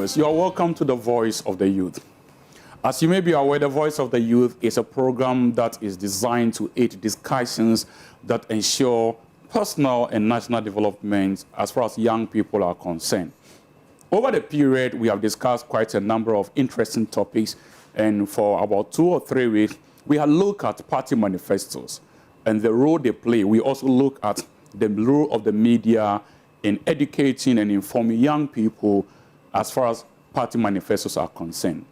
viewers, you are welcome to the Voice of the Youth. As you may be aware, the Voice of the Youth is a program that is designed to aid discussions that ensure personal and national development as far as young people are concerned. Over the period, we have discussed quite a number of interesting topics, and for about 2 or 3 weeks, we have looked at party manifestos and the role they play. We also look at the role of the media in educating and informing young people as far as party manifestos are concerned.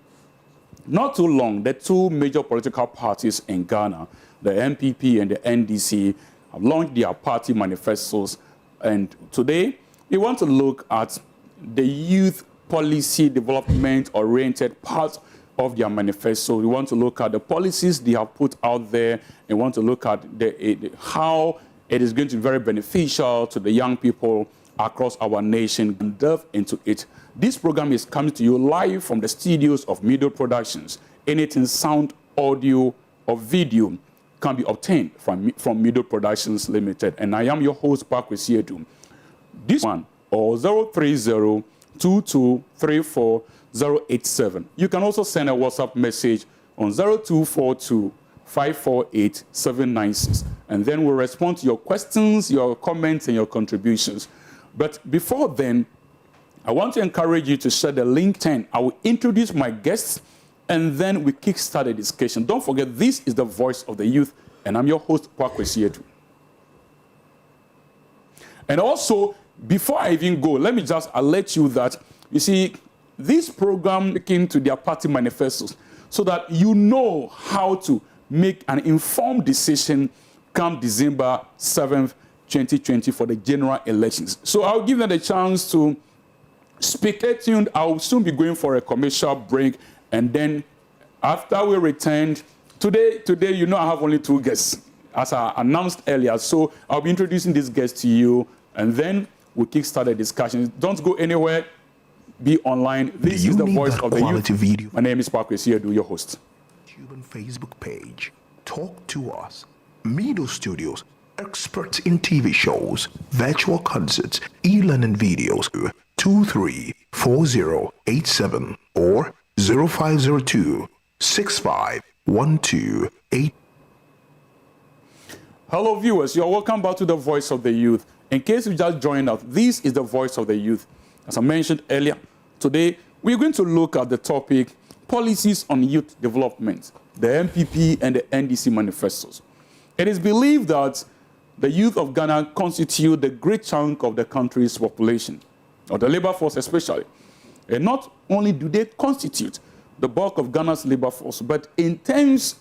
Not too long, the two major political parties in Ghana, the NPP and the NDC, have launched their party manifestos. And today, we want to look at the youth policy development-oriented part of their manifesto. We want to look at the policies they have put out there and want to look at how it is going to be very beneficial to the young people across our nation and delve into it. This program is coming to you live from the studios of Mido Productions. Anything sound, audio, or video can be obtained from Mido Productions Limited. And I am your host, Paa Quecy Adu. This one, or 030-2234-087. You can also send a WhatsApp message on 0242-548-796. And then we'll respond to your questions, your comments, and your contributions. But before then, I want to encourage you to share the link 10. I will introduce my guests, and then we kickstart the discussion. Don't forget, this is the Voice of the Youth, and I'm your host, Paa Quecy Adu. And also, before I even go, let me just alert you that, you see, this program came to their party manifestos so that you know how to make an informed decision come December 7th, 2020 for the general elections. So I'll give them the chance to speak. Stay tuned. I'll soon be going for a commercial break, and then after we return, today, you know, I have only 2 guests, as I announced earlier. So I'll be introducing these guests to you, and then we'll kickstart the discussion. Don't go anywhere. Be online. This is the Voice of the Youth. Video. My name is Paa Quecy Adu, your host. YouTube and Facebook page. Talk to us. Mido Studios. Experts in TV shows, virtual concerts, e-learning videos. 234087 or 0502-6512-8. Hello viewers, you're welcome back to the Voice of the Youth. In case you just joined us, this is the Voice of the Youth. As I mentioned earlier, today we're going to look at the topic policies on youth development, the NPP and the NDC manifestos. It is believed that the youth of Ghana constitute the great chunk of the country's population, or the labor force especially. And not only do they constitute the bulk of Ghana's labor force, but in terms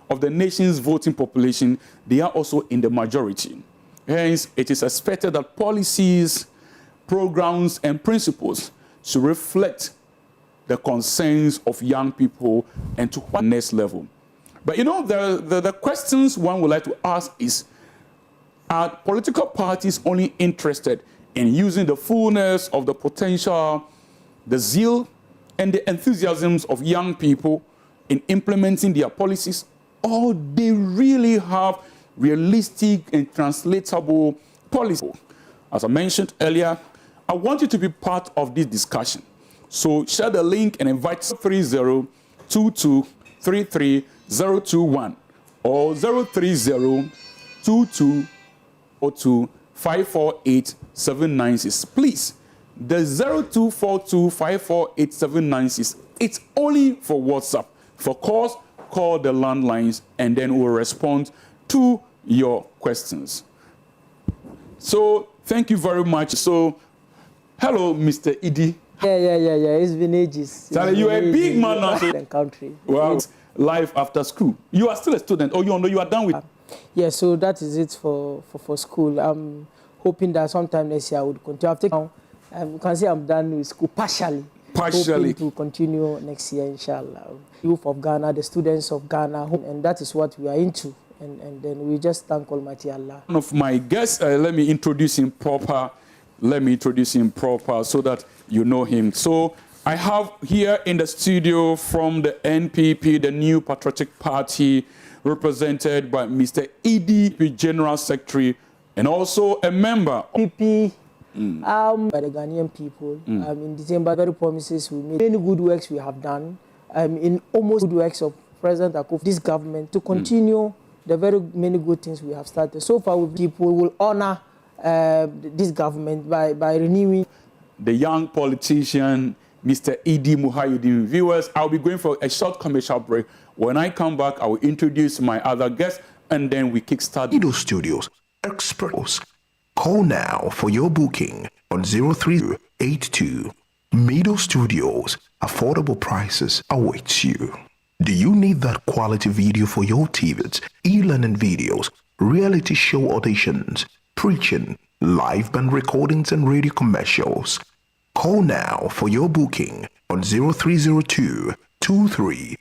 of the nation's voting population, they are also in the majority. Hence, it is expected that policies, programs, and principles should reflect the concerns of young people and to the next level. But you know, the questions one would like to ask is, are political parties only interested in using the fullness of the potential, the zeal, and the enthusiasms of young people in implementing their policies, or they really have realistic and translatable policies? As I mentioned earlier, I want you to be part of this discussion. So share the link and invite 30-2233-021 or 030-2202-548-796. Please, the 0242-548-796, it's only for WhatsApp. For calls, call the landlines, and then we'll respond to your questions. So, thank you very much. So, hello, Mr. Idi. Yeah. It's been ages. Charlie, you're a big man now. Country. Well, life after school. You are still a student, or you are done with? Yeah, so that is it for school. I'm hoping that sometime next year I would continue. I've taken, you can say I'm done with school partially. Hoping to continue next year, inshallah. Youth of Ghana, the students of Ghana, and that is what we are into. And then we just thank Almighty Allah. One of my guests, let me introduce him proper so that you know him. So I have here in the studio from the NPP, the New Patriotic Party, represented by Mr. Idi, General Secretary, and also a member of NPP by the Ghanaian people. In December, very promises we made, many good works we have done. In almost good works of President Akuf, this government, to continue the very many good things we have started. So far, people will honor this government by renewing. The young politician, Mr. Idi Muhayidin. Viewers, I'll be going for a short commercial break. When I come back, I will introduce my other guests, and then we kickstart. Mido Studios, experts. Call now for your booking on 0382. Mido Studios, affordable prices awaits you. Do you need that quality video for your TVs, e-learning videos, reality show auditions, preaching, live band recordings and radio commercials? Call now for your booking on 0302 23.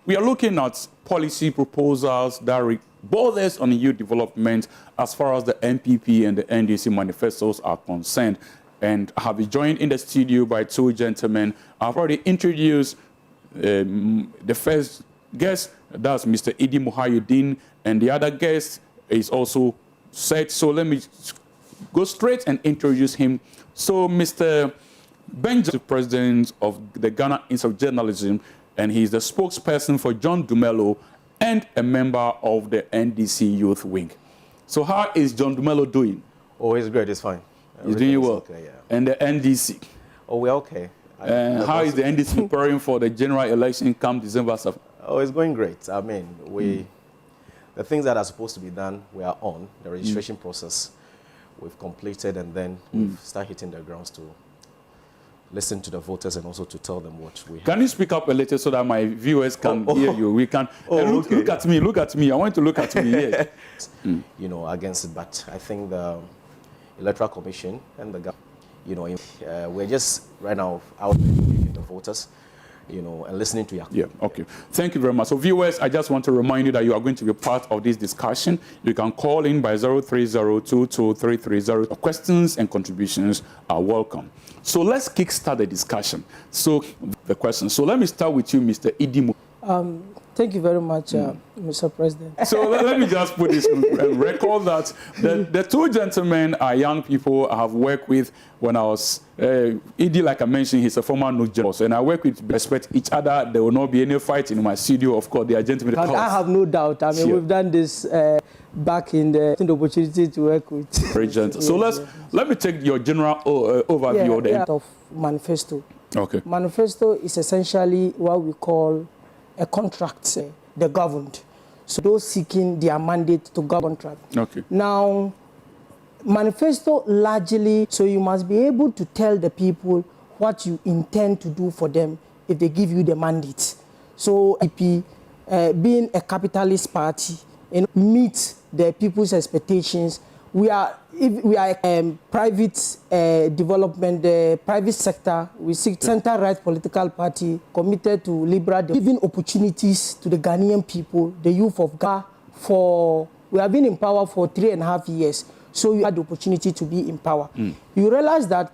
We are looking at policy proposals that borders on youth development as far as the NPP and the NDC manifestos are concerned. And I have been joined in the studio by two gentlemen. I've already introduced the first guest, that's Mr. Idi Muhayidin, and the other guest is also said. So let me go straight and introduce him. So Mr. Benjamin, president of the Ghana Institute of Journalism, and he's the spokesperson for John Dumelo and a member of the NDC Youth Wing. So how is John Dumelo doing? Oh, he's great. He's fine. He's doing well. Okay, yeah. And the NDC? Oh, we're okay. How is the NDC preparing for the general election come December 7th? Oh, it's going great. I mean, the things that are supposed to be done, we are on. The registration process, we've completed, and then we've started hitting the grounds to listen to the voters and also to tell them what we have. Can you speak up a little so that my viewers can hear you? We can. Okay. Look at me. Look at me. I want to look at me. Yes. You know, against it, but I think the Electoral Commission and the government, you know, we're just right now out with the voters, you know, and listening to you. Yeah, okay. Thank you very much. So viewers, I just want to remind you that you are going to be part of this discussion. You can call in by 030222330. Questions and contributions are welcome. So let's kickstart the discussion. So the question. So let me start with you, Mr. Idi. Thank you very much, Mr. President. So let me just put this on record that the two gentlemen are young people I have worked with when I was, Idi, like I mentioned, he's a former NUG, and I work with, respect each other. There will not be any fight in my studio. Of course, they are gentlemen. I have no doubt. I mean, we've done this back in the opportunity to work with. Very gentle. So let me take your general overview of Manifesto. Okay. Manifesto is essentially what we call a contract, the governed. So those seeking their mandate to govern contract. Okay. Now, manifesto largely, so you must be able to tell the people what you intend to do for them if they give you the mandate. So, EP, being a capitalist party, meet the people's expectations. We are private development, the private sector. We seek center-right political party committed to liberal, giving opportunities to the Ghanaian people, the youth of Ghana. We have been in power for 3.5 years, so you had the opportunity to be in power. You realize that,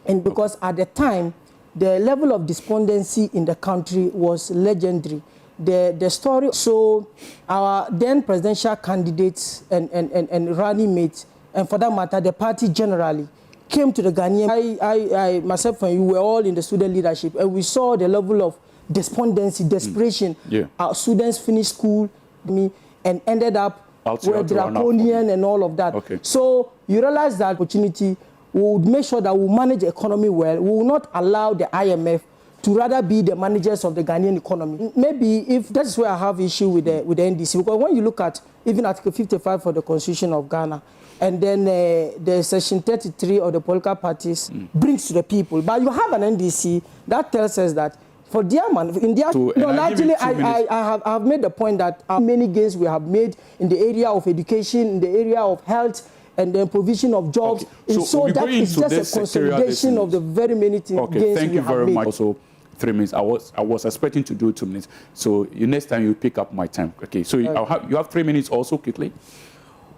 and because at the time, the level of despondency in the country was legendary. The story, so our then presidential candidates and running mates, and for that matter, the party generally, came to the Ghanaian. I myself and you were all in the student leadership, and we saw the level of despondency, desperation. Our students finished school and ended up with draconian and all of that. Okay. So you realize that opportunity, we would make sure that we manage the economy well. We will not allow the IMF to rather be the managers of the Ghanaian economy. Maybe if that's where I have issue with the NDC, because when you look at even Article 55 for the Constitution of Ghana, and then the Section 33 of the political parties brings to the people, but you have an NDC that tells us that for their man, in their, largely I have made the point that many gains we have made in the area of education, in the area of health, and the provision of jobs. Okay. So that is just a consolidation of the very many things. Okay, thank you very much. Also, 3 minutes. I was expecting to do 2 minutes. So next time you pick up my time. Okay. So you have 3 minutes also quickly.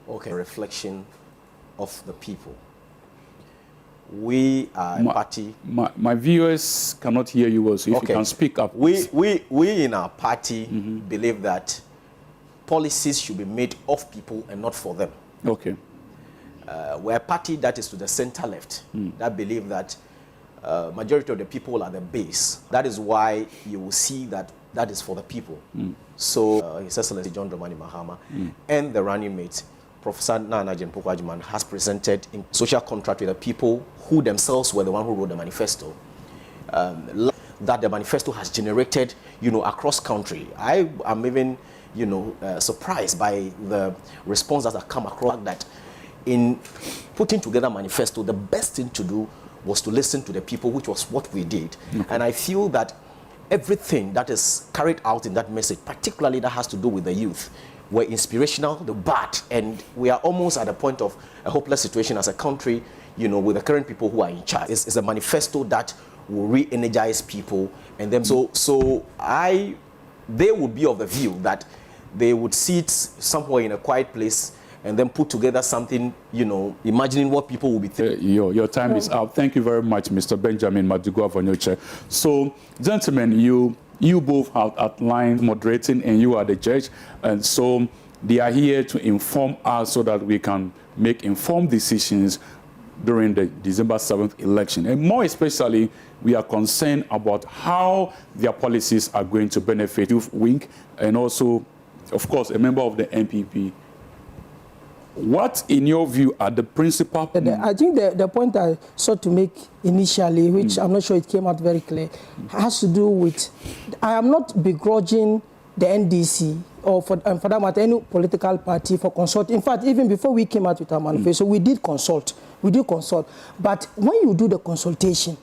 Okay. Reflection of the people. We are a party. My viewers cannot hear you well, so if you can speak up. We in our party believe that policies should be made of people and not for them. Okay. we're a party that is to the center left, that believe that majority of the people are the base. That is why you will see that that is for the people. So His Excellency John Dramani Mahama and the running mate, Professor Nana Jempoko Adjumani, has presented in social contract with the people who themselves were the one who wrote the manifesto. That the manifesto has generated, across country. I am even, surprised by the response that has come across that in putting together a manifesto, the best thing to do was to listen to the people, which was what we did. And I feel that everything that is carried out in that message, particularly that has to do with the youth, were inspirational, the bad, and we are almost at the point of a hopeless situation as a country, with the current people who are in charge. It's a manifesto that will re-energize people, and then they would be of the view that they would sit somewhere in a quiet place and then put together something, imagining what people will be thinking. Your time is up. Thank you very much, Mr. Benjamin Madugu Avonyoche. So, gentlemen, you both have outlined moderating, and you are the judge, and so they are here to inform us so that we can make informed decisions during the December 7th election. And more especially, we are concerned about how their policies are going to benefit youth wing, and also, of course, a member of the NPP. What, in your view, are the principal... I think the point I sought to make initially, which I'm not sure it came out very clear, has to do with... I am not begrudging the NDC or, for that matter, any political party for consulting. In fact, even before we came out with our manifesto, we did consult. But when you do the consultation,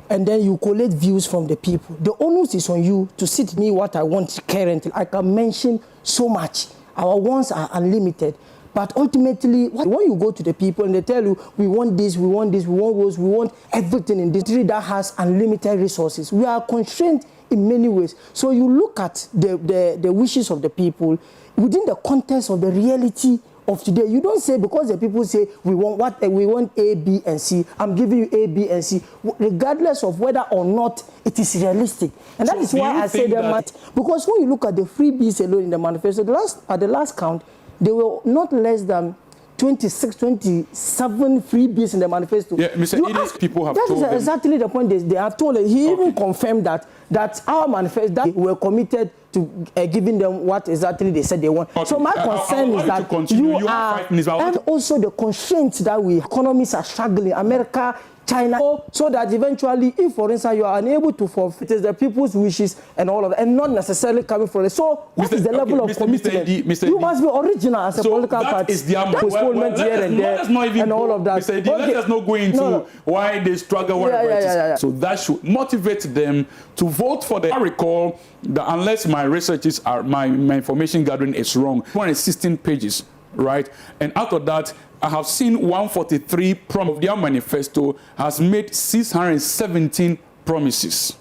and then you collect views from the people, the onus is on you to sit me what I want currently. I can mention so much. Our wants are unlimited. But ultimately, when you go to the people and they tell you, we want this, we want this, we want those, we want everything in this country that has unlimited resources. We are constrained in many ways. So you look at the wishes of the people within the context of the reality of today. You don't say, because the people say, we want A, B, and C, I'm giving you A, B, and C, regardless of whether or not it is realistic. And that is why I say that, because when you look at the freebies alone in the manifesto, at the last count, there were not less than 26, 27 freebies in the manifesto. Yeah, Mr. Edith, people have told That is exactly the point they have told. He even confirmed that our manifesto, that we were committed to giving them what exactly they said they want. Okay. So my concern is that you are, and also the constraints that economies are struggling, America, China, so that eventually, if for instance you are unable to fulfill, it is the people's wishes and all of that, and not necessarily coming from it. So what is the level of commitment? You must be original as a political party. Postponement here and there, and all of that. Mr. Let us not go into why they struggle, whatever it is. So that should motivate them to vote for the. I recall that unless my researches are, my information gathering is wrong, 116 pages, right? And out of that, I have seen 143 of their manifesto has made 617 promises.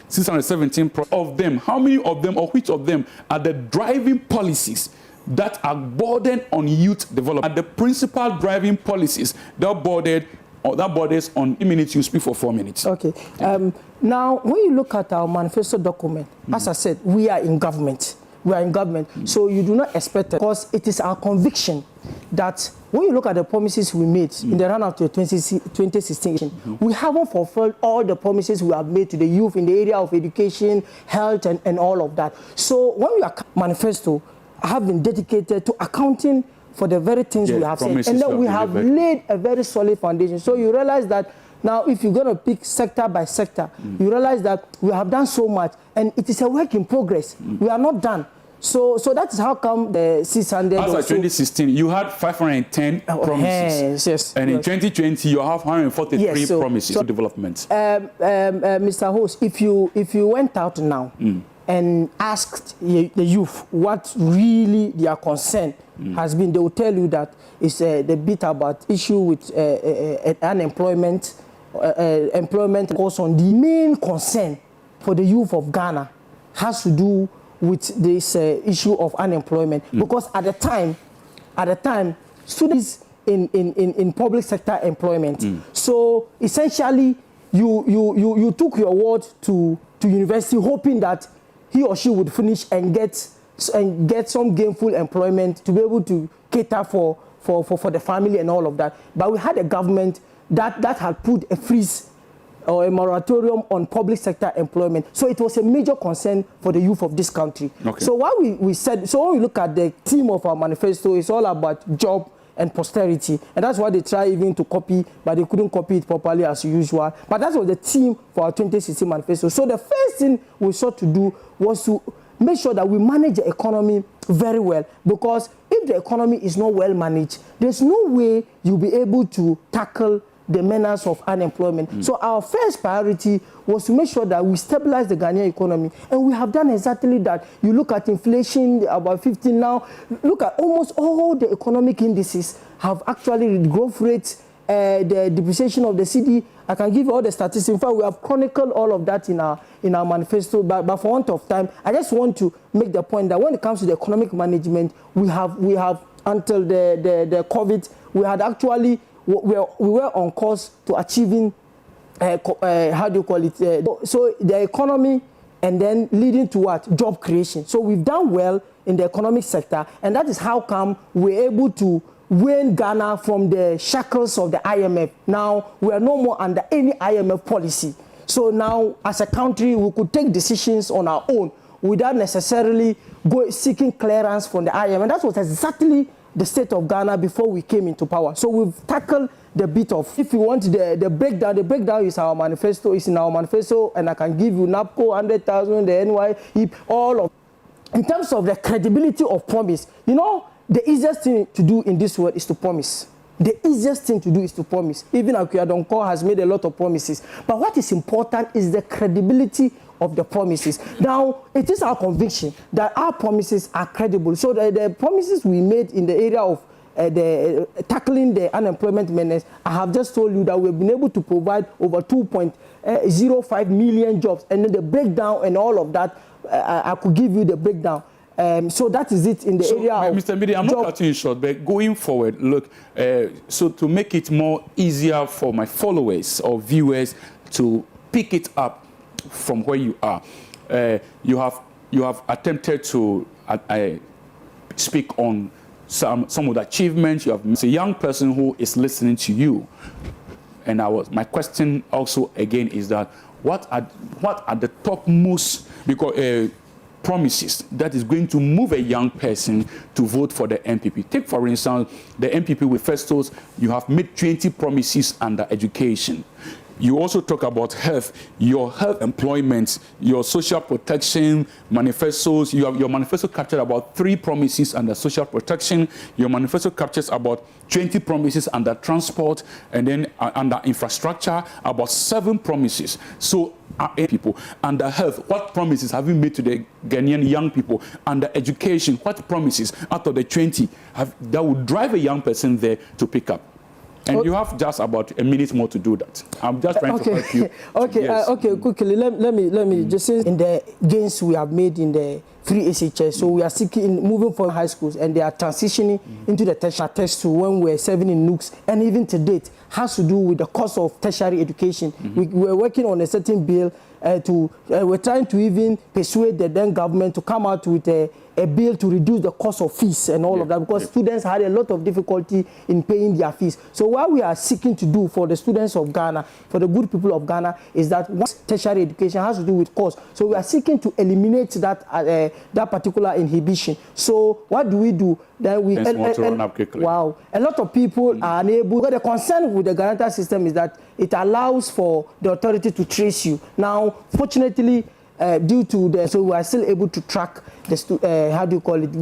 617 of them. How many of them, or which of them, are the driving policies that are burdened on youth development? Are the principal driving policies that borders on 3 minutes, you speak for 4 minutes. Okay. Now, when you look at our manifesto document, as I said, we are in government. So you do not expect it, because it is our conviction that when you look at the promises we made in the run-up to 2016, we haven't fulfilled all the promises we have made to the youth in the area of education, health, and all of that. So when we are manifesto, have been dedicated to accounting for the very things we have said, and then we have laid a very solid foundation. So you realize that now, if you're going to pick sector by sector, you realize that we have done so much, and it is a work in progress. We are not done. So that is how come the 600... As of 2016, you had 510 promises. Yes. And in 2020, you have 143 promises to development. Mr. Host, if you went out now and asked the youth what really their concern has been, they will tell you that it's the bit about issue with unemployment, employment course on the main concern for the youth of Ghana has to do with this issue of unemployment, because at the time students in public sector employment. So essentially you took your word to university hoping that he or she would finish and get some gainful employment to be able to cater for for the family and all of that. But we had a government that had put a freeze or a moratorium on public sector employment. So it was a major concern for the youth of this country. Okay. So what we said, so when we look at the theme of our manifesto, it's all about job and posterity. And that's why they try even to copy, but they couldn't copy it properly as usual. But that was the theme for our 2016 manifesto. So the first thing we sought to do was to make sure that we manage the economy very well. Because if the economy is not well managed, there's no way you'll be able to tackle the menace of unemployment. So our first priority was to make sure that we stabilize the Ghanaian economy. And we have done exactly that. You look at inflation, about 15 now. Look at almost all the economic indices have actually growth rates, the depreciation of the cedi. I can give you all the statistics. In fact, we have chronicled all of that in our manifesto. But for want of time, I just want to make the point that when it comes to the economic management, we have until the COVID, we had actually we were on course to achieving, how do you call it? So the economy, and then leading to what? Job creation. So we've done well in the economic sector, and that is how come we're able to wean Ghana from the shackles of the IMF. Now we are no more under any IMF policy. So now, as a country, we could take decisions on our own without necessarily seeking clearance from the IMF. And that was exactly the state of Ghana before we came into power. So we've tackled the bit of, if you want the breakdown is our manifesto, is in our manifesto, and I can give you NAPCO, 100,000, the NY, all of. In terms of the credibility of promise, you know, the easiest thing to do in this world is to promise. The easiest thing to do is to promise. Even Akuya Donko has made a lot of promises. But what is important is the credibility of the promises. Now, it is our conviction that our promises are credible. So the promises we made in the area of tackling the unemployment menace, I have just told you that we've been able to provide over 2.05 million jobs. And then the breakdown and all of that, I could give you the breakdown. So that is it in the area of Mr. Mido, I'm not cutting you short, but going forward, look, so to make it more easier for my followers or viewers to pick it up from where you are, you have attempted to speak on some of the achievements you have. It's a young person who is listening to you, and my question also again is that what are the topmost promises that is going to move a young person to vote for the NPP? Take, for instance, the NPP with Manifestos. You have made 20 promises under education. You also talk about health, your health employment, your social protection, manifestos. Your manifesto captured about 3 promises under social protection. Your manifesto captures about 20 promises under transport, and then under infrastructure, about 7 promises. So, people under health, what promises have you made to the Ghanaian young people? Under education, what promises out of the 20 that would drive a young person there to pick up? And you have just about a minute more to do that. I'm just trying to help you. Okay, quickly, let me just say, in the gains we have made in the free SHS, so we are seeking, moving from high schools, and they are transitioning into the tertiary test to when we're serving in NUCs, and even to date, has to do with the cost of tertiary education. We're working on a certain bill we're trying to even persuade the then government to come out with a bill to reduce the cost of fees and all of that, because students had a lot of difficulty in paying their fees. So what we are seeking to do for the students of Ghana, for the good people of Ghana, is that once tertiary education has to do with cost, so we are seeking to eliminate that particular inhibition. So what do? Then we run up quickly. Wow, a lot of people are unable. But the concern with the guarantor system is that it allows for the authority to trace you. Now, fortunately, due to so we are still able to track the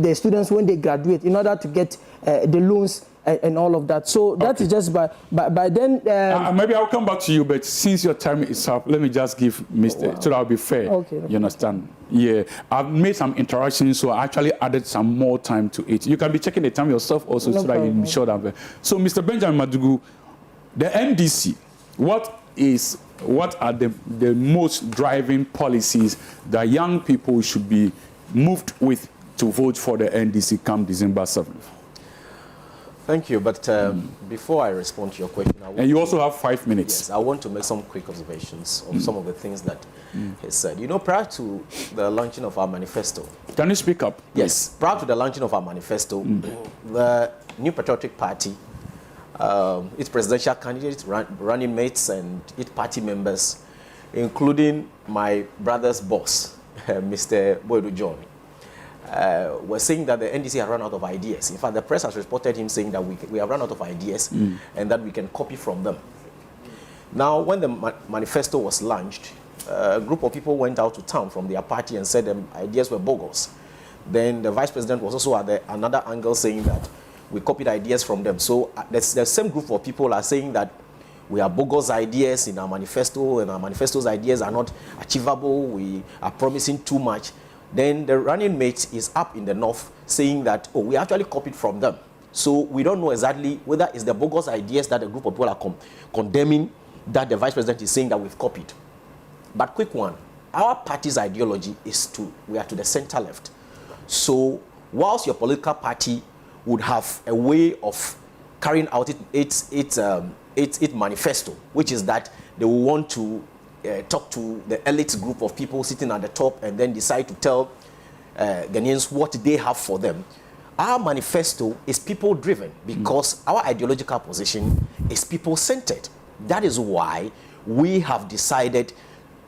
the students when they graduate, in order to get the loans and all of that. So that is just by then. Maybe I'll come back to you, but since your time is up, let me just give Mr. So that'll be fair. Okay. You understand? Yeah, I've made some interactions, so I actually added some more time to it. You can be checking the time yourself also, so that you can be sure that. So, Mr. Benjamin Madugu, the NDC, what are the most driving policies that young people should be moved with to vote for the NDC come December 7th? Thank you. But before I respond to your question, and you also have 5 minutes. Yes, I want to make some quick observations of some of the things that he said. You know, prior to the launching of our manifesto. Can you speak up? Yes, prior to the launching of our manifesto, the New Patriotic Party, its presidential candidates, running mates, and its party members, including my brother's boss, Mr. Boydu John, were saying that the NDC had run out of ideas. In fact, the press has reported him saying that we have run out of ideas and that we can copy from them. Now, when the manifesto was launched, a group of people went out to town from their party and said the ideas were bogus. Then the vice president was also at another angle saying that we copied ideas from them. So the same group of people are saying that we have bogus ideas in our manifesto, and our manifesto's ideas are not achievable. We are promising too much. Then the running mate is up in the north saying that, oh, we actually copied from them. So we don't know exactly whether it's the bogus ideas that a group of people are condemning that the vice president is saying that we've copied. But quick one, our party's ideology is we are to the center left. So whilst your political party would have a way of carrying out its manifesto, which is that they will want to talk to the elite group of people sitting at the top and then decide to tell Ghanaians what they have for them. Our manifesto is people-driven because our ideological position is people-centered. That is why we have decided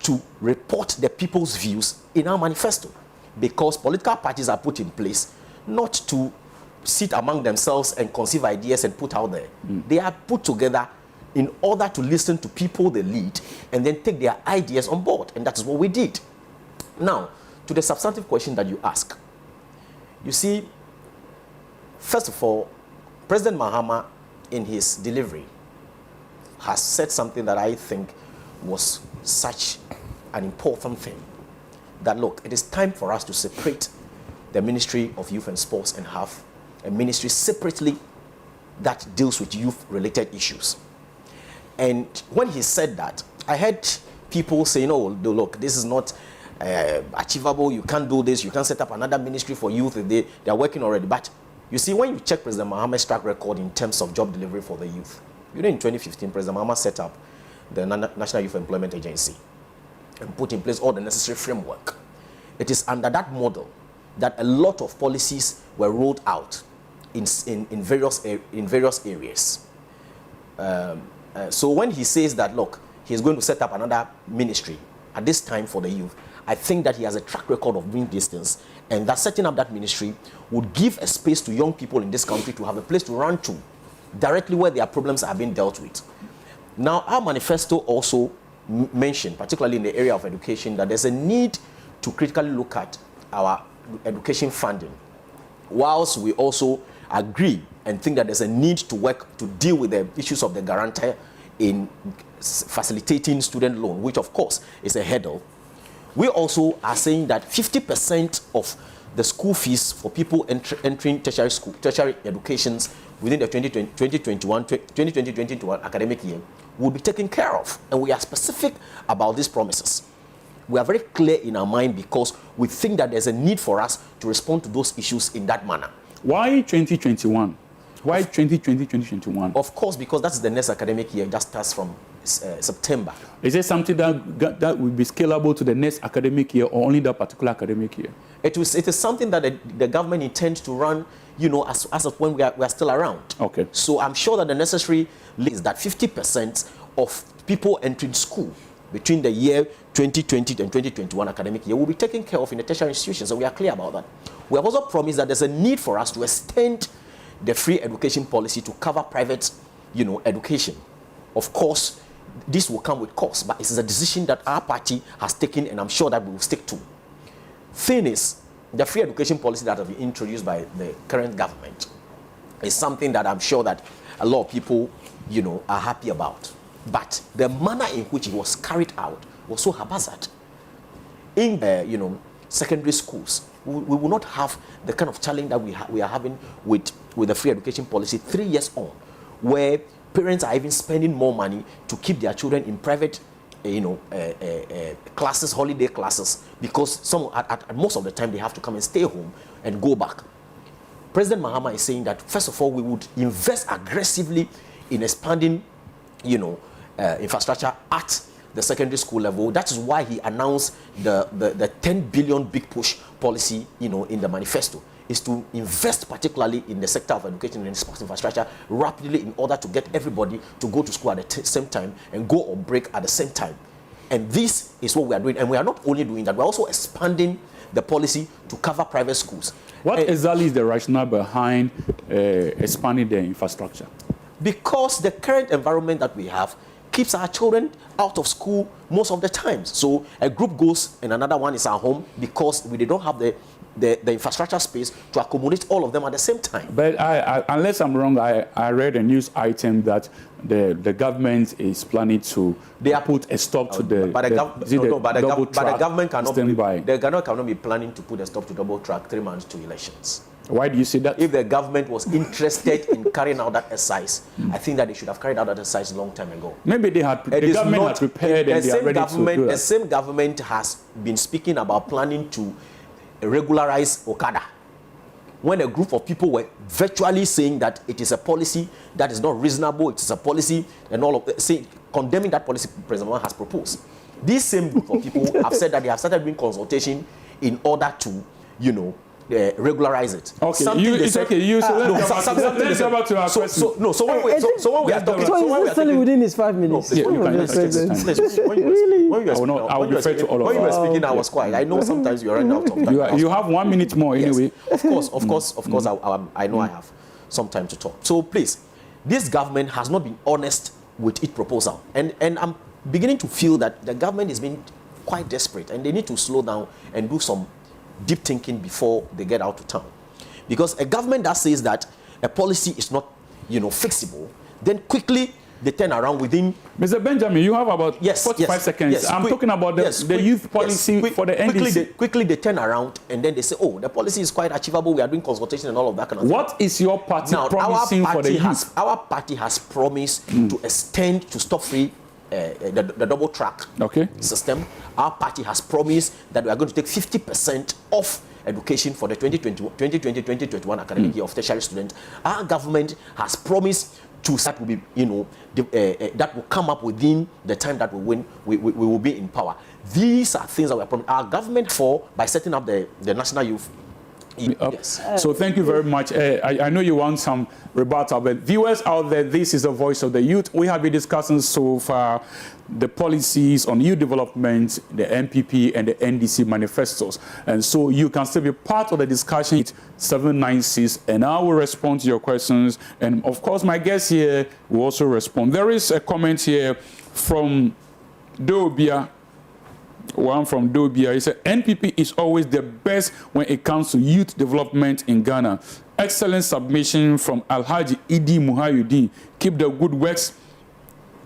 to report the people's views in our manifesto, because political parties are put in place not to sit among themselves and conceive ideas and put out there. They are put together in order to listen to people they lead and then take their ideas on board, and that is what we did. Now, to the substantive question that you ask, you see, first of all, President Mahama in his delivery has said something that I think was such an important thing, that look, it is time for us to separate the Ministry of Youth and Sports and have a ministry separately that deals with youth-related issues. And when he said that, I heard people saying, oh, look, this is not achievable, you can't do this, you can't set up another ministry for youth, they are working already. But you see, when you check President Mahama's track record in terms of job delivery for the youth, you know, in 2015, President Mahama set up the National Youth Employment Agency and put in place all the necessary framework. It is under that model that a lot of policies were rolled out in various areas. So when he says that, look, he's going to set up another ministry at this time for the youth, I think that he has a track record of doing these things, and that setting up that ministry would give a space to young people in this country to have a place to run to directly where their problems are being dealt with. Now, our manifesto also mentioned, particularly in the area of education, that there's a need to critically look at our education funding, whilst we also agree and think that there's a need to work to deal with the issues of the guarantor in facilitating student loan, which of course is a hurdle. We also are saying that 50% of the fees for people entering tertiary educations within the 2020-2021 academic year will be taken care of. And we are specific about these promises. We are very clear in our mind because we think that there's a need for us to respond to those issues in that manner. Why 2021? Why 2020, 2021? Of course, because that's the next academic year, just starts from September. Is it something that will be scalable to the next academic year or only that particular academic year? It is something that the government intends to run, you know, as of when we are still around. Okay. So I'm sure that the necessary is that 50% of people entering school between the year 2020 and 2021 academic year will be taken care of in the tertiary institutions, and we are clear about that. We have also promised that there's a need for us to extend the free education policy to cover private, you know, education. Of course, this will come with costs, but it is a decision that our party has taken, and I'm sure that we will stick to. Thing is, the free education policy that has been introduced by the current government is something that I'm sure that a lot of people, you know, are happy about. But the manner in which it was carried out was so haphazard. In you know, secondary schools, we will not have the kind of challenge that we are having with the free education policy 3 years on, where parents are even spending more money to keep their children in private, you know, classes, holiday classes, because at most of the time they have to come and stay home and go back. President Mahama is saying that, first of all, we would invest aggressively in expanding, infrastructure at the secondary school level. That is why he announced the 10 billion big push policy, in the manifesto, is to invest particularly in the sector of education and sports infrastructure rapidly in order to get everybody to go to school at the same time and go on break at the same time. And this is what we are doing. And we are not only doing that, we're also expanding the policy to cover private schools. What exactly is the rationale behind expanding the infrastructure? Because the current environment that we have keeps our children out of school most of the times. So a group goes and another one is at home because they don't have the infrastructure space to accommodate all of them at the same time. But unless I'm wrong, I read a news item that the government is planning to put a stop to the government cannot be planning to put a stop to double track 3 months to elections. Why do you say that? If the government was interested in carrying out that exercise, I think that they should have carried out that exercise a long time ago. Maybe the government had prepared and they are ready to do that. The same government has been speaking about planning to regularize Okada. When a group of people were virtually saying that it is a policy that is not reasonable, it is a policy, and all of condemning that policy President Mahama has proposed. This same group of people have said that they have started doing consultation in order to, regularize it. Okay, let's go back to our question. So when we are talking, so he's still within his 5 minutes. Yeah, you can I will refer to all of when you were speaking, I was quiet. I know sometimes you are running out of time. You have 1 minute more anyway. Of course. I know I have some time to talk. So please, this government has not been honest with its proposal, and I'm beginning to feel that the government is being quite desperate, and they need to slow down and do some deep thinking before they get out of town. Because a government that says that a policy is not, fixable, then quickly they turn around within... Mr. Benjamin, you have about 45 seconds. Yes, I'm talking about the youth policy for the NDC. Quickly they turn around and then they say, oh, the policy is quite achievable, we are doing consultation and all of that kind of thing. What is your party promising for the youth? Our party has promised to extend, to stop free the double track system. Our party has promised that we are going to take 50% off education for the 2020-2021 academic year of tertiary students. Our government has promised to that will be, that will come up within the time that we win. We will be in power. These are things that we are promising. Our government by setting up the National Youth. Yes. So thank you very much. I know you want some rebuttal, but viewers out there, this is the voice of the youth. We have been discussing so far the policies on youth development, the NPP and the NDC manifestos. And so you can still be part of the discussion. 796, and I will respond to your questions. And of course, my guest here will also respond. There is a comment here from Dobia. One from Dobia, he said, NPP is always the best when it comes to youth development in Ghana. Excellent submission from Alhaji Idi Muhayuddin. Keep the good works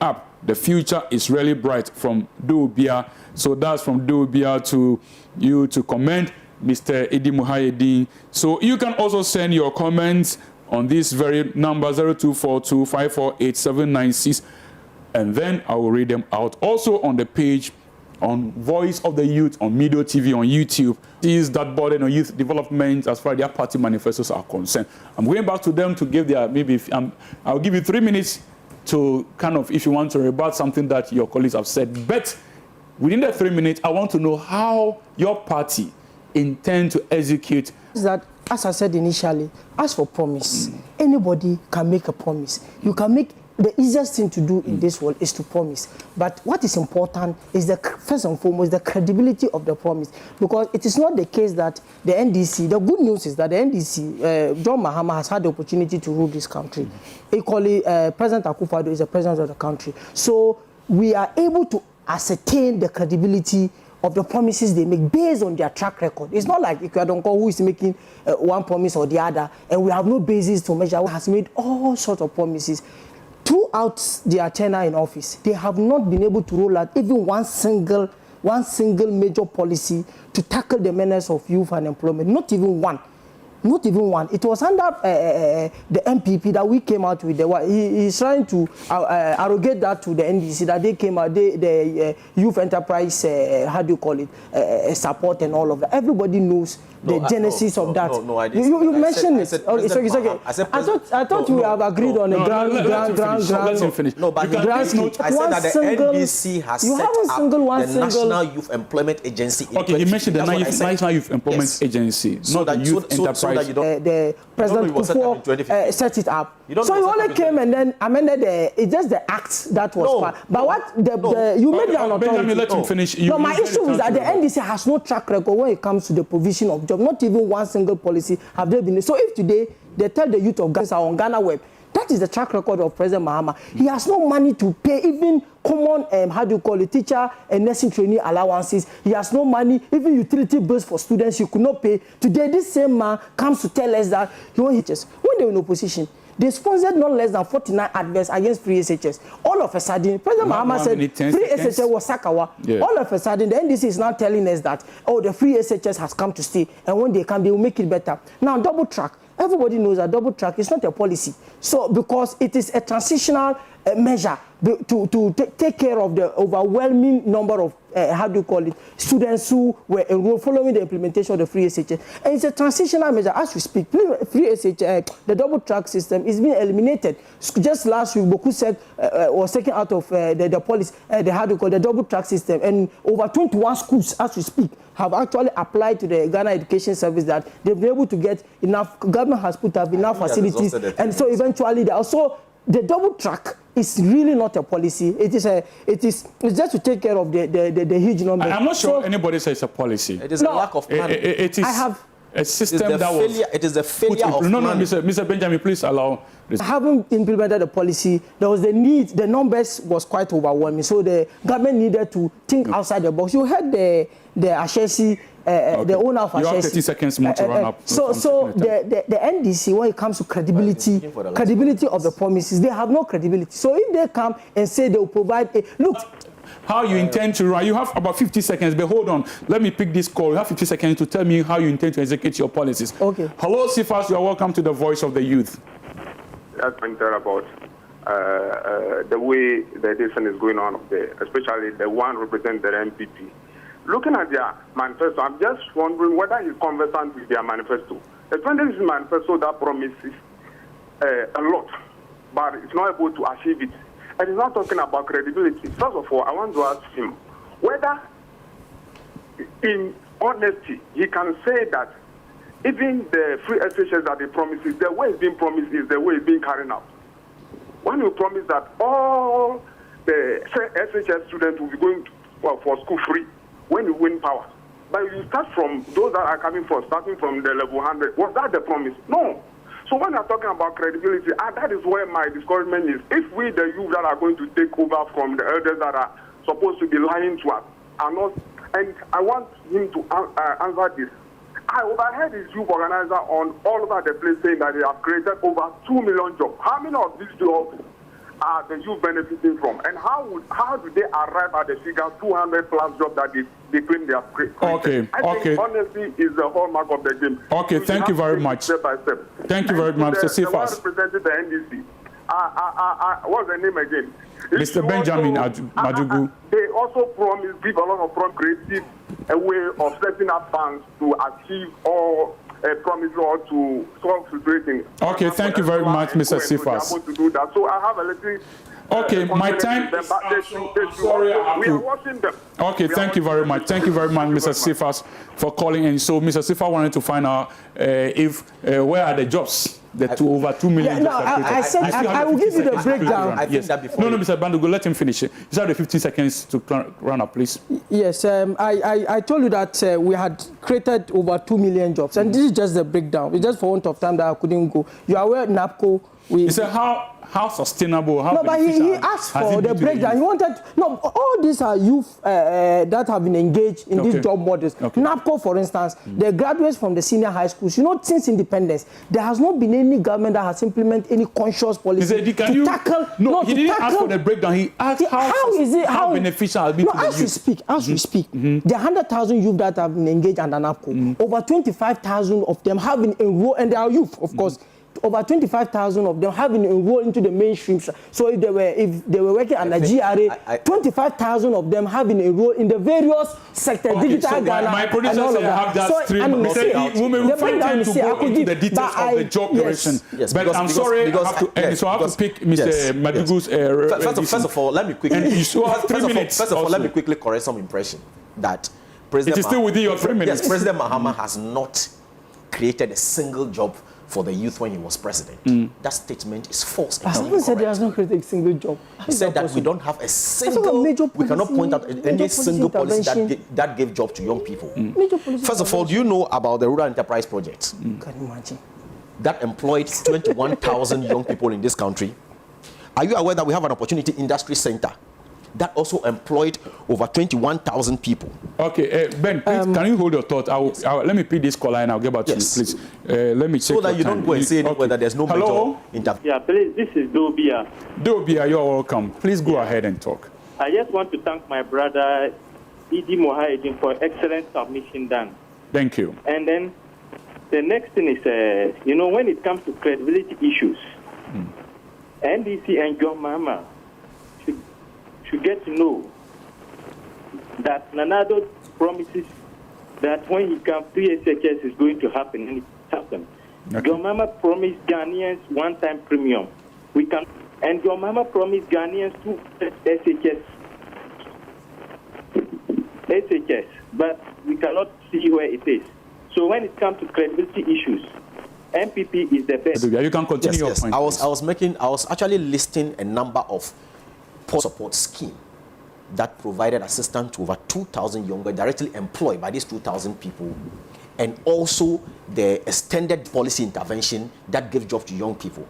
up. The future is really bright, from Dobia. So that's from Dobia to you to comment, Mr. Idi Muhayuddin. So you can also send your comments on this very number, 0242548796, and then I will read them out. Also on the page on Voice of the Youth on Mido TV on YouTube. Is that burden on youth development as far as their party manifestos are concerned. I'm going back to them to give their, I'll give you 3 minutes to kind of, if you want to rebut something that your colleagues have said. But within the 3 minutes, I want to know how your party intend to execute. That, as I said initially, as for promise, anybody can make a promise. You can make. The easiest thing to do in this world is to promise. But what is important is, first and foremost, the credibility of the promise. Because it is not the case that the NDC, the good news is that the NDC, John Mahama has had the opportunity to rule this country. Equally, President Akufo-Addo is the president of the country. So we are able to ascertain the credibility of the promises they make based on their track record. It's not like Ikuadonko, who is making one promise or the other, and we have no basis to measure, who has made all sorts of promises. Throughout their tenure in office, they have not been able to roll out even one single major policy to tackle the menace of youth unemployment. Not even one. Not even one. It was under the MPP that we came out with. He's trying to arrogate that to the NDC, that they came out, the youth enterprise, how do you call it, support and all of that. Everybody knows genesis of that. No, I didn't. You mentioned it. Okay, it's okay. I thought we have agreed on a ground. Let him finish. No, but I said that the NBC has set up the National Youth Employment Agency. Okay, he mentioned the National Youth Employment Agency, not the Youth Enterprise. The President Kufuor set it up. So he only came and then amended it's just the act that was part. But what you made an authority. Benjamin, let him finish. No, my issue is that the NDC has no track record when it comes to the provision of jobs. Not even one single policy have they been. So if today they tell the youth of Ghana on Ghana Web, that is the track record of President Mahama. He has no money to pay even common, teacher and nursing trainee allowances. He has no money, even utility bills for students he could not pay. Today, this same man comes to tell us that he won't hit us. When they were in opposition, they sponsored not less than 49 adverts against free SHS. All of a sudden, President Mahama said free SHS was Sakawa. Yeah. All of a sudden, the NDC is now telling us that, the free SHS has come to stay. And when they come, they will make it better. Now, double track. Everybody knows that double track is not a policy. So, because it is a transitional measure to take care of the overwhelming number of, students who were enrolled following the implementation of the free SHS. And it's a transitional measure. As we speak, free SHS, the double track system is being eliminated. Just last week, Boku said was taken out of the policy, the double track system. And over 21 schools, as we speak, have actually applied to the Ghana Education Service that they've been able to get enough, government has put up enough facilities. And so eventually, the double track is really not a policy. It's just to take care of the huge number. I'm not sure anybody says it's a policy. It is a lack of planning. It is a system that was... It is the failure of planning. No, Mr. Benjamin, please allow... Having implemented the policy, there was the need, the numbers was quite overwhelming. So the government needed to think outside the box. You heard the Ashesi, the owner of Ashesi. You have 30 seconds more to run up. So the NDC, when it comes to credibility of the promises, they have no credibility. So if they come and say they will provide a... Look... How you intend to run? You have about 50 seconds, but hold on. Let me pick this call. You have 50 seconds to tell me how you intend to execute your policies. Okay. Hello, Sifas. You are welcome to the Voice of the Youth. That's about the way the election is going on there, especially the one representing the MPP. Looking at their manifesto, I'm just wondering whether he's conversant with their manifesto. The 20th manifesto that promises a lot, but it's not able to achieve it. And he's not talking about credibility. First of all, I want to ask him whether, in honesty, he can say that even the free SHS that he promises, the way it's being promised is the way it's being carried out. When you promise that all the SHS students will be going for school free when you win power, but you start from those that are coming from, starting from the level 100, was that the promise? No. So when you're talking about credibility, that is where my discouragement is. If we, the youth that are going to take over from the elders that are supposed to be lying to us, are not, and I want him to answer this. I overheard his youth organizer on all over the place saying that they have created over 2 million jobs. How many of these jobs are the youth benefiting from? And how do they arrive at the figure 200 plus jobs that they claim they have created? Okay, I think honesty is the hallmark of the game. Okay, thank you very much. Step by step. Thank you very much, Mr. Sifas. The one represented the NDC. What's the name again? Mr. Benjamin Madugu. They also give a lot of creative a way of setting up funds to achieve all promise or to solve situations. Okay, thank you very much, Mr. Sifas. To do that. So I have a little. Okay, my time. Sorry, we are watching them. Okay, thank you very much. Thank you very much, Mr. Sifas, for calling in. So, Mr. Sifas wanted to find out where are the jobs? Over 2 million. Yeah, no, I said I will give you the breakdown. Yes. No, Mr. Bandugo, let him finish. You have the 15 seconds to run up, please. Yes, I told you that we had created over 2 million jobs, and this is just the breakdown. It's just for want of time that I couldn't go. You are aware, NAPCO. He said how sustainable? How but he asked for the breakdown. He wanted all these are youth that have been engaged in these job models. NAPCO, for instance, the graduates from the senior high schools. Since independence, there has not been any government that has implemented any conscious policy to tackle. No, he didn't ask for the breakdown. He asked how beneficial it will be to the youth. As we speak, there are 100,000 youth that have been engaged under NAPCO. Over 25,000 of them have been enrolled, and they are youth, of course. over 25,000 of them have been enrolled into the mainstream. So if they were working under GRA, 25,000 of them have been enrolled in the various sectors, digital so Ghana, my producer and all of said I have that. that stream. And He said we will find time to go into the details of the job duration. Yes, but I'm sorry, because, I have to end, so I have to pick Mr. Madugu's. First of all, let me quickly. And you still have 3 minutes. First of all, let me quickly correct some impression that It is still within your 3 minutes. Yes, President Mahama has not created a single job for the youth when he was president. That statement is false. I haven't said he has not created a single job. He said that we don't have a single, we cannot point out any single policy that gave job to young people. First of all, do you know about the Rural Enterprise Project? Can you imagine? That employed 21,000 young people in this country. Are you aware that we have an opportunity industry center that also employed over 21,000 people? Okay, Ben, please, can you hold your thought? Let me pick this caller and I'll get back to you, please. Let me check. So that you don't go and say anywhere that there's no Hello? major Yeah, please, this is Dobia. Dobia, you're welcome. Please go ahead and talk. I just want to thank my brother, Idi Mohayedin, for excellent submission done. Thank you. And then the next thing is, when it comes to credibility issues, NDC and John Mahama should get to know that Nanado promises that when he comes, 3 SHS is going to happen, and it happened. Okay. John Mahama promised Ghanaians one-time premium. And John Mahama promised Ghanaians 2 SHS, but we cannot see where it is. So when it comes to credibility issues, MPP is the best. You can continue your point. I was actually listing a number of support scheme that provided assistance to over 2,000 younger directly employed by these 2,000 people, and also the extended policy intervention that gave job to young people.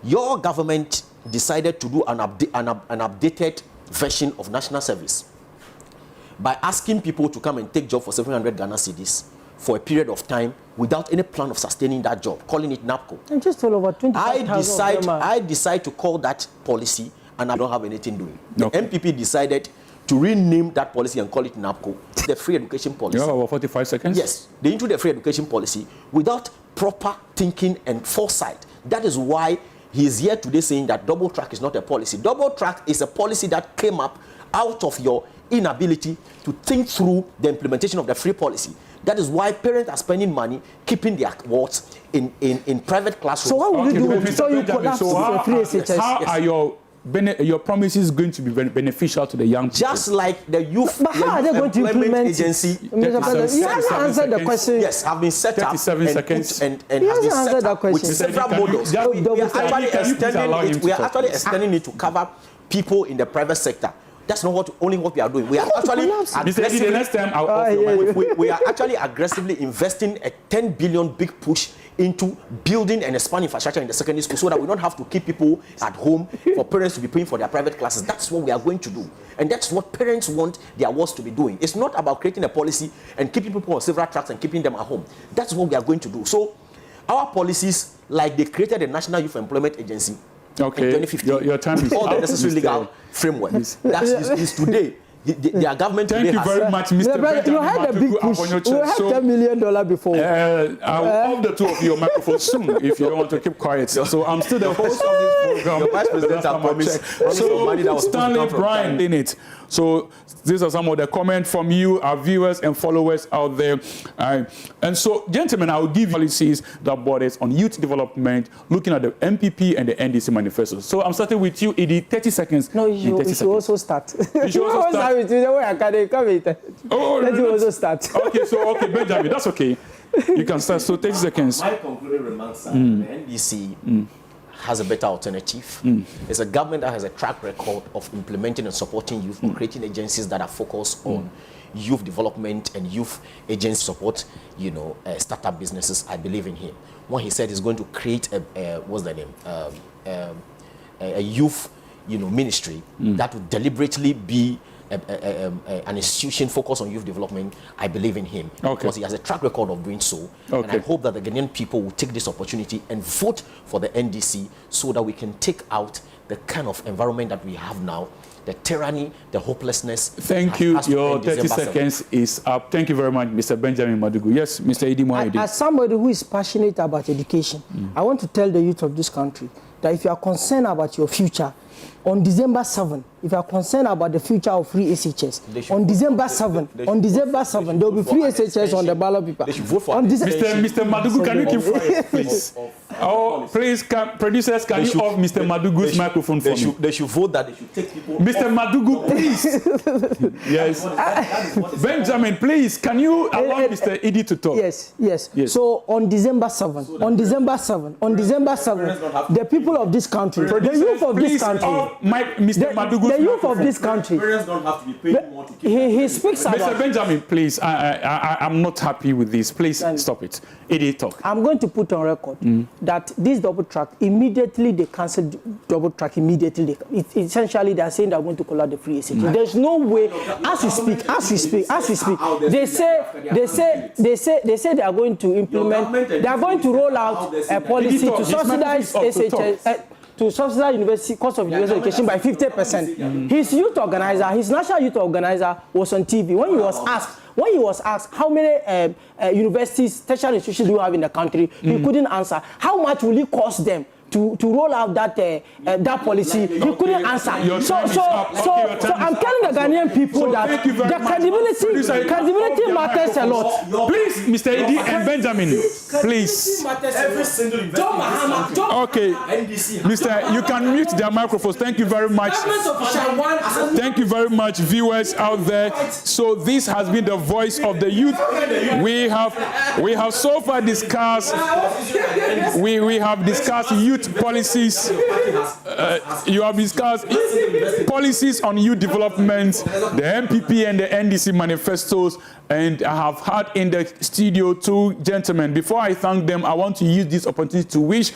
Your government decided to do an updated version of national service by asking people to come and take job for 700 Ghana cedis for a period of time without any plan of sustaining that job, calling it NAPCO. And just all over 25,000 I decide to call that policy, and I don't have anything doing. Okay. The MPP decided to rename that policy and call it NAPCO, the free education policy. You have about 45 seconds? Yes, they introduced the free education policy without proper thinking and foresight. That is why he is here today saying that double track is not a policy. Double track is a policy that came up out of your inability to think through the implementation of the free policy. That is why parents are spending money keeping their wards in private classrooms. So what will you do so you collapse the free SHS? How are your promises going to be beneficial to the young people? Just like the youth, but how are they going to implement agency? You haven't answered the question. Yes, have been set up 37 seconds. and You has been haven't answered set that up with question. several models. We are actually extending it to cover people in the private sector. That's not only what we are doing. We are actually the next time I'll offer you we are actually aggressively investing a 10 billion big push into building and expanding infrastructure in the secondary school so that we don't have to keep people at home for parents to be paying for their private classes. That's what we are going to do. And that's what parents want their wards to be doing. It's not about creating a policy and keeping people on several tracks and keeping them at home. That's what we are going to do. So our policies, like they created a National Youth Employment Agency, okay, in 2015, your time is all the up, necessary legal framework. That is today. Their government Thank today you very much, Mr. Benjamin. You had a big push. You had $10 million before. I will off the two of your microphones soon if you don't want to keep quiet. So I'm still the host of this program. Your vice president has promised money that was Stanley Bryan in it. So these are some of the comments from you, our viewers and followers out there. And so, gentlemen, I will give you policies that borders on youth development, looking at the MPP and the NDC manifesto. So I'm starting with you, Edie, 30 seconds. No, you should also start. You should also start. Let you also start. Okay, Benjamin, that's okay. You can start. So 30 seconds. My concluding remarks are the NDC has a better alternative. It's a government that has a track record of implementing and supporting youth, creating agencies that are focused on youth development and youth agency support, startup businesses. I believe in him. What he said is going to create a youth, ministry that would deliberately be an institution focused on youth development, I believe in him. Okay. Because he has a track record of doing so. Okay. And I hope that the Ghanaian people will take this opportunity and vote for the NDC so that we can take out the kind of environment that we have now, the tyranny, the hopelessness. Thank you. Your 30 seconds is up. Thank you very much, Mr. Benjamin Madugu. Yes, Mr. Idi Mohamed. As somebody who is passionate about education, I want to tell the youth of this country that if you are concerned about your future, on December 7, if you are concerned about the future of free SHS, on December 7, there will be free SHS on the ballot paper. They should vote for Mr. Madugu, can you keep quiet, please? Oh, please, producers, can you off Mr. Madugu's microphone for me? They should vote that they should take people. Mr. Madugu, please. Yes. Benjamin, please, can you allow Mr. Idi to talk? Yes. So on December 7, the people of this country, the youth of this country, Mr. Madugu's the youth of this country, Parents don't have to be paid more to keep he speaks about. Mr. Benjamin, please, I'm not happy with this. Please stop it. Idi, talk. I'm going to put on record that this double track, immediately they cancelled double track, immediately. Essentially, they are saying they are going to collect the free SHS. There's no way, as we speak, they say they are going to implement, they are going to roll out a policy to subsidize SHS, to subsidize university cost of university education by 50%. His youth organizer, his national youth organizer, was on TV when he was asked how many universities, tertiary institutions do you have in the country, he couldn't answer. How much will it cost them to roll out that policy? He couldn't answer. So I'm telling the Ghanaian people that the credibility matters a lot. Please, Mr. Idi and Benjamin, please. every single investment. Okay, Mr. You can mute their microphones. Thank you very much. Thank you very much, viewers out there. So this has been the voice of the youth. We have so far discussed. We have discussed youth policies. You have discussed policies on youth development, the MPP and the NDC manifestos, and I have had in the studio two gentlemen. Before I thank them, I want to use this opportunity to wish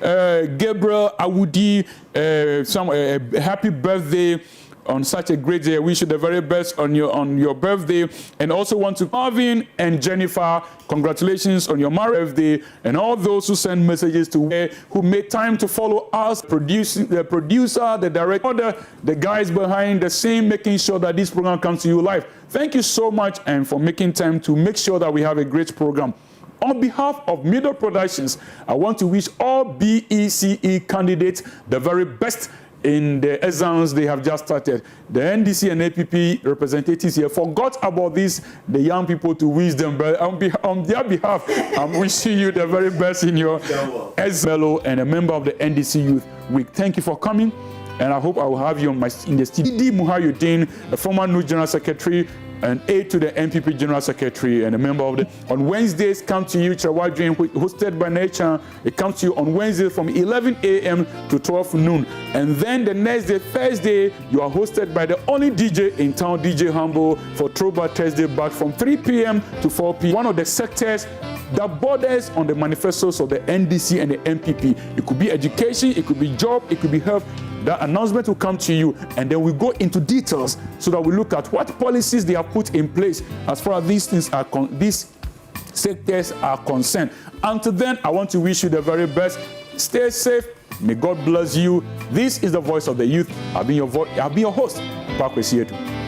Gabriel Awudi a happy birthday on such a great day. I wish you the very best on your birthday, and also want to Marvin and Jennifer, congratulations on your birthday, and all those who send messages to who made time to follow us, the producer, the director, the guys behind the scene, making sure that this program comes to you live. Thank you so much, and for making time to make sure that we have a great program. On behalf of Mido Productions, I want to wish all BECE candidates the very best in the exams they have just started. The NDC and APP representatives here forgot about this, the young people, to wish them, but on their behalf, I'm wishing you the very best in your fellow and a member of the NDC Youth Week. Thank you for coming, and I hope I will have you in the studio. Idi Muhayuddin, a former new General Secretary, and aide to the MPP General Secretary and a member of the... On Wednesdays, come to you, Chawadrin, hosted by Nature. It comes to you on Wednesday from 11 a.m. to 12 noon. And then the next day, Thursday, you are hosted by the only DJ in town, DJ Humble, for Throwback Thursday, back from 3 p.m. to 4 p.m. One of the sectors that borders on the manifestos of the NDC and the MPP. It could be education, it could be job, it could be health. That announcement will come to you, and then we go into details so that we look at what policies they have put in place as far as these things are these sectors are concerned. Until then, I want to wish you the very best. Stay safe. May God bless you. This is the voice of the youth. I've been your host, Paa Quecy Adu.